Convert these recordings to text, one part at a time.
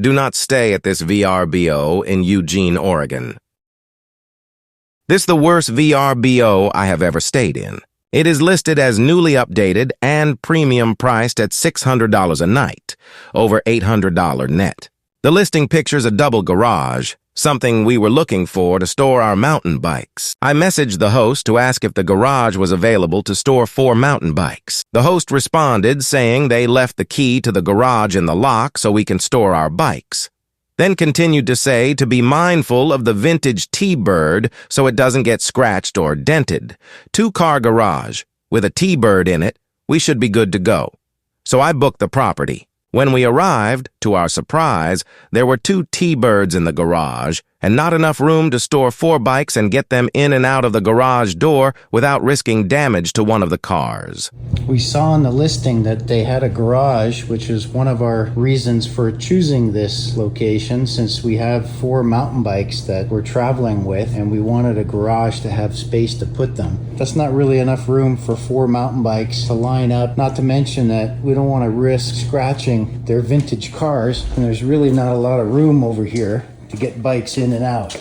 Do not stay at this VRBO in Eugene, Oregon. This is the worst VRBO I have ever stayed in. It is listed as newly updated and premium priced at $600 a night, over $800 net. The listing pictures a double garage, something we were looking for to store our mountain bikes. I messaged the host to ask if the garage was available to store 4 mountain bikes. The host responded saying they left the key to the garage in the lock so we can store our bikes. Then continued to say to be mindful of the vintage T-Bird so it doesn't get scratched or dented. 2-car garage. With a T-Bird in it, we should be good to go. So I booked the property. When we arrived, to our surprise, there were 2 T-Birds in the garage and not enough room to store 4 bikes and get them in and out of the garage door without risking damage to one of the cars. We saw in the listing that they had a garage, which is one of our reasons for choosing this location, since we have 4 mountain bikes that we're traveling with and we wanted a garage to have space to put them. That's not really enough room for 4 mountain bikes to line up, not to mention that we don't want to risk scratching their vintage cars, and there's really not a lot of room over here to get bikes in and out.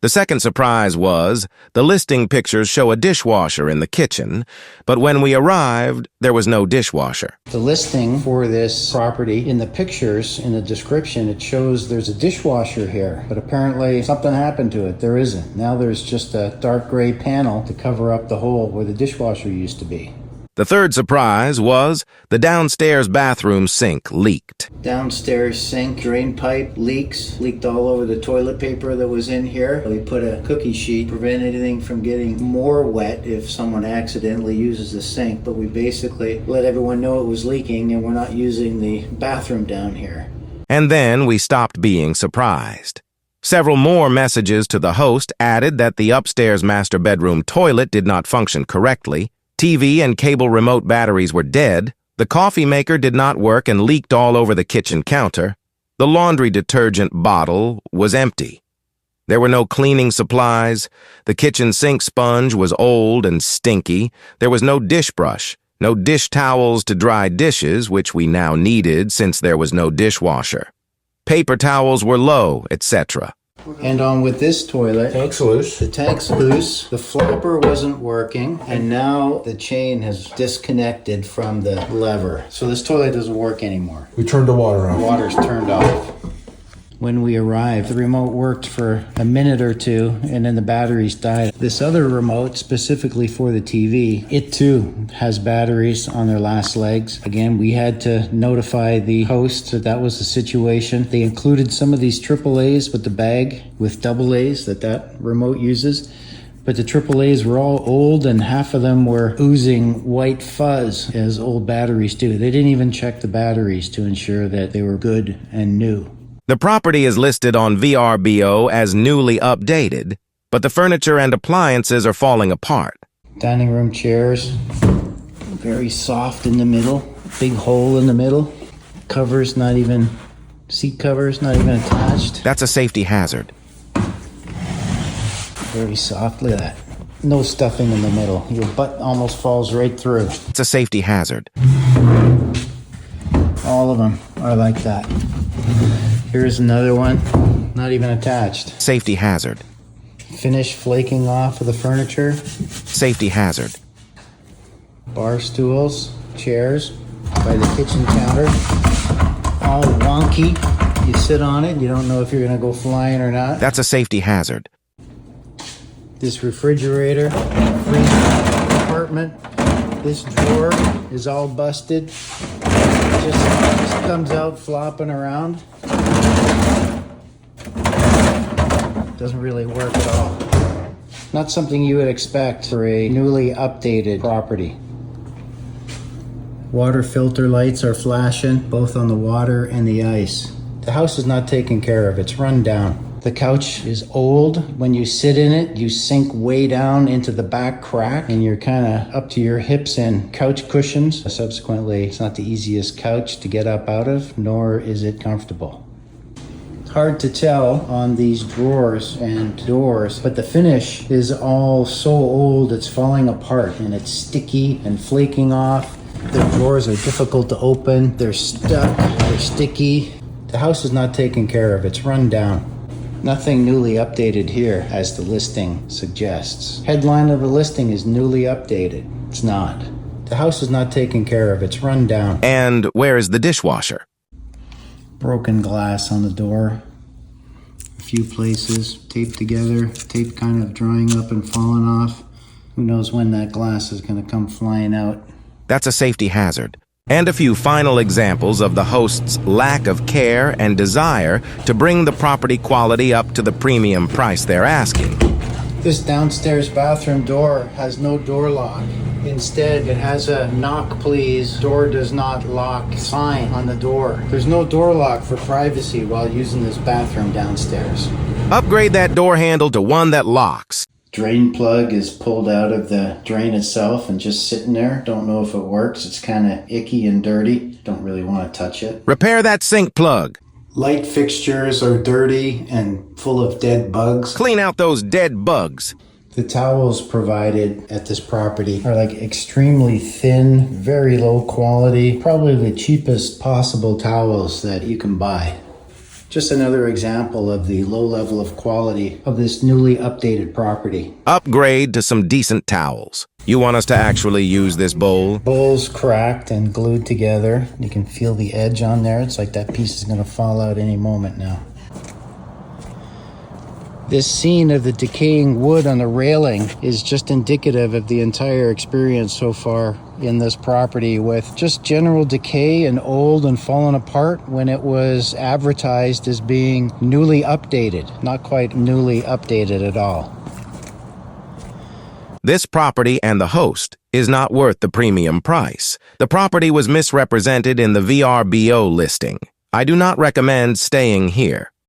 The second surprise was the listing pictures show a dishwasher in the kitchen, but when we arrived, there was no dishwasher. The listing for this property, in the pictures, in the description, it shows there's a dishwasher here, but apparently something happened to it. There isn't. Now there's just a dark gray panel to cover up the hole where the dishwasher used to be. The third surprise was the downstairs bathroom sink leaked. Downstairs sink drain pipe leaked all over the toilet paper that was in here. We put a cookie sheet to prevent anything from getting more wet if someone accidentally uses the sink, but we basically let everyone know it was leaking and we're not using the bathroom down here. And then we stopped being surprised. Several more messages to the host added that the upstairs master bedroom toilet did not function correctly, TV and cable remote batteries were dead, the coffee maker did not work and leaked all over the kitchen counter, the laundry detergent bottle was empty. There were no cleaning supplies, the kitchen sink sponge was old and stinky, there was no dish brush, no dish towels to dry dishes, which we now needed since there was no dishwasher. Paper towels were low, etc. And on with this toilet, Tank's loose. the tank's loose, the flapper wasn't working, and now the chain has disconnected from the lever. So this toilet doesn't work anymore. We turned the water The on. water's turned off. When we arrived, the remote worked for a minute or two, and then the batteries died. This other remote, specifically for the TV, it too has batteries on their last legs. Again, we had to notify the host that that was the situation. They included some of these AAAs with the bag with AA's that remote uses. But the AAAs were all old and half of them were oozing white fuzz, as old batteries do. They didn't even check the batteries to ensure that they were good and new. The property is listed on VRBO as newly updated, but the furniture and appliances are falling apart. Dining room chairs, very soft in the middle, big hole in the middle. Seat covers not even attached. That's a safety hazard. Very soft, look at that. No stuffing in the middle. Your butt almost falls right through. It's a safety hazard. All of them are like that. Here's another one, not even attached. Safety hazard. Finish flaking off of the furniture. Safety hazard. Bar stools, chairs by the kitchen counter. All wonky. You sit on it, you don't know if you're gonna go flying or not. That's a safety hazard. This refrigerator, freezer compartment, this drawer is all busted. Just comes out flopping around. Doesn't really work at all. Not something you would expect for a newly updated property. Water filter lights are flashing, both on the water and the ice. The house is not taken care of, it's run down. The couch is old. When you sit in it, you sink way down into the back crack and you're kind of up to your hips in couch cushions. Subsequently, it's not the easiest couch to get up out of, nor is it comfortable. Hard to tell on these drawers and doors, but the finish is all so old it's falling apart and it's sticky and flaking off. The drawers are difficult to open, they're stuck, they're sticky. The house is not taken care of, it's run down. Nothing newly updated here, as the listing suggests. Headline of the listing is newly updated. It's not. The house is not taken care of, it's run down. And where is the dishwasher? Broken glass on the door. A few places taped together, tape kind of drying up and falling off. Who knows when that glass is going to come flying out. That's a safety hazard. And a few final examples of the host's lack of care and desire to bring the property quality up to the premium price they're asking. This downstairs bathroom door has no door lock. Instead, it has a knock please, door does not lock sign on the door. There's no door lock for privacy while using this bathroom downstairs. Upgrade that door handle to one that locks. Drain plug is pulled out of the drain itself and just sitting there. Don't know if it works. It's kind of icky and dirty. Don't really want to touch it. Repair that sink plug. Light fixtures are dirty and full of dead bugs. Clean out those dead bugs. The towels provided at this property are like extremely thin, very low quality, probably the cheapest possible towels that you can buy. Just another example of the low level of quality of this newly updated property. Upgrade to some decent towels. You want us to actually use this bowl? Bowl's cracked and glued together. You can feel the edge on there. It's like that piece is going to fall out any moment now. This scene of the decaying wood on the railing is just indicative of the entire experience so far in this property, with just general decay and old and fallen apart when it was advertised as being newly updated. Not quite newly updated at all. This property and the host is not worth the premium price. The property was misrepresented in the VRBO listing. I do not recommend staying here.